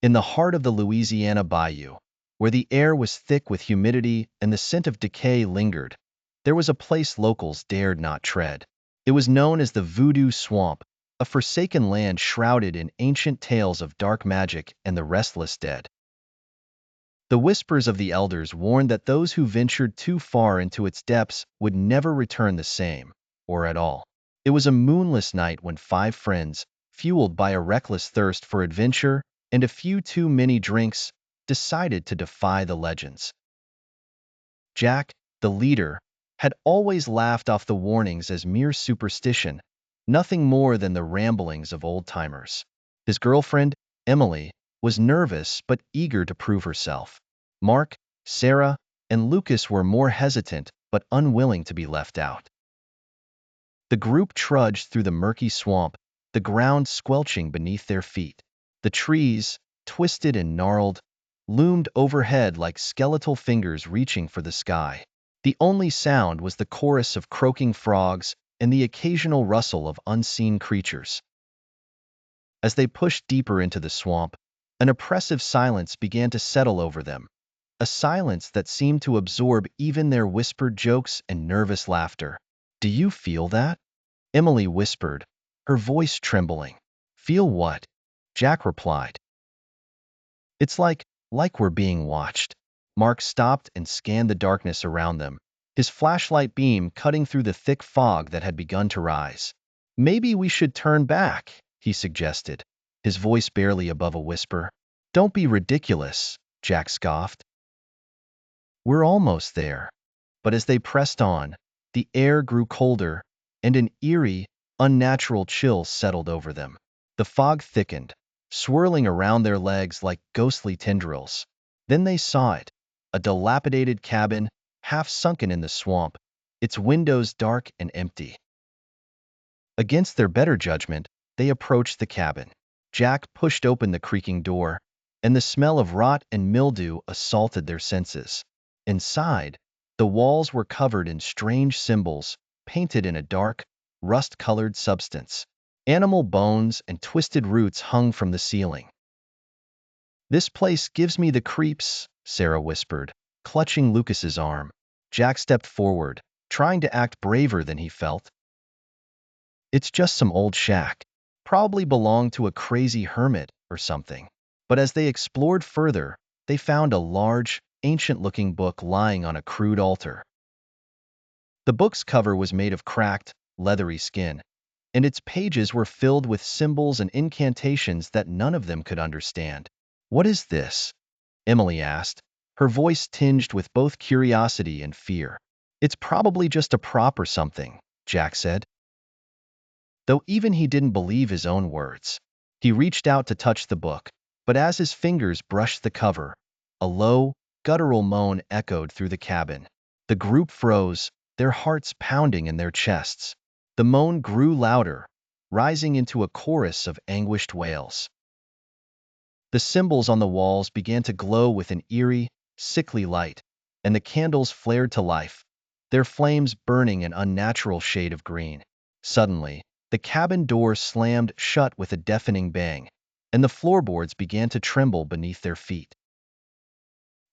In the heart of the Louisiana bayou, where the air was thick with humidity and the scent of decay lingered, there was a place locals dared not tread. It was known as the Voodoo Swamp, a forsaken land shrouded in ancient tales of dark magic and the restless dead. The whispers of the elders warned that those who ventured too far into its depths would never return the same, or at all. It was a moonless night when 5 friends, fueled by a reckless thirst for adventure and a few too many drinks, decided to defy the legends. Jack, the leader, had always laughed off the warnings as mere superstition, nothing more than the ramblings of old-timers. His girlfriend, Emily, was nervous but eager to prove herself. Mark, Sarah, and Lucas were more hesitant but unwilling to be left out. The group trudged through the murky swamp, the ground squelching beneath their feet. The trees, twisted and gnarled, loomed overhead like skeletal fingers reaching for the sky. The only sound was the chorus of croaking frogs and the occasional rustle of unseen creatures. As they pushed deeper into the swamp, an oppressive silence began to settle over them, a silence that seemed to absorb even their whispered jokes and nervous laughter. "Do you feel that?" Emily whispered, her voice trembling. "Feel what?" Jack replied. "It's like we're being watched." Mark stopped and scanned the darkness around them, his flashlight beam cutting through the thick fog that had begun to rise. "Maybe we should turn back," he suggested, his voice barely above a whisper. "Don't be ridiculous," Jack scoffed. "We're almost there." But as they pressed on, the air grew colder, and an eerie, unnatural chill settled over them. The fog thickened, swirling around their legs like ghostly tendrils. Then they saw it, a dilapidated cabin, half sunken in the swamp, its windows dark and empty. Against their better judgment, they approached the cabin. Jack pushed open the creaking door, and the smell of rot and mildew assaulted their senses. Inside, the walls were covered in strange symbols, painted in a dark, rust-colored substance. Animal bones and twisted roots hung from the ceiling. "This place gives me the creeps," Sarah whispered, clutching Lucas's arm. Jack stepped forward, trying to act braver than he felt. "It's just some old shack. Probably belonged to a crazy hermit or something." But as they explored further, they found a large, ancient-looking book lying on a crude altar. The book's cover was made of cracked, leathery skin, and its pages were filled with symbols and incantations that none of them could understand. "What is this?" Emily asked, her voice tinged with both curiosity and fear. "It's probably just a prop or something," Jack said. Though even he didn't believe his own words. He reached out to touch the book, but as his fingers brushed the cover, a low, guttural moan echoed through the cabin. The group froze, their hearts pounding in their chests. The moan grew louder, rising into a chorus of anguished wails. The symbols on the walls began to glow with an eerie, sickly light, and the candles flared to life, their flames burning an unnatural shade of green. Suddenly, the cabin door slammed shut with a deafening bang, and the floorboards began to tremble beneath their feet.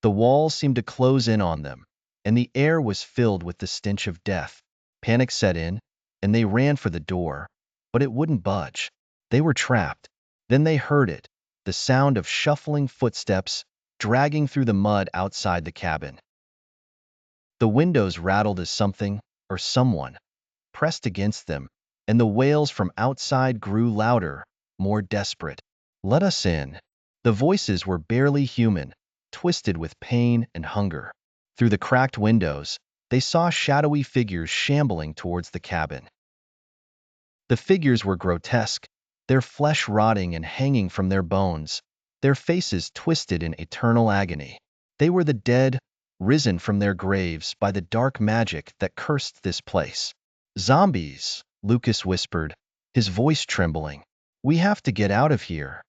The walls seemed to close in on them, and the air was filled with the stench of death. Panic set in, and they ran for the door, but it wouldn't budge. They were trapped. Then they heard it, the sound of shuffling footsteps dragging through the mud outside the cabin. The windows rattled as something, or someone, pressed against them, and the wails from outside grew louder, more desperate. "Let us in." The voices were barely human, twisted with pain and hunger. Through the cracked windows, they saw shadowy figures shambling towards the cabin. The figures were grotesque, their flesh rotting and hanging from their bones, their faces twisted in eternal agony. They were the dead, risen from their graves by the dark magic that cursed this place. "Zombies," Lucas whispered, his voice trembling. "We have to get out of here."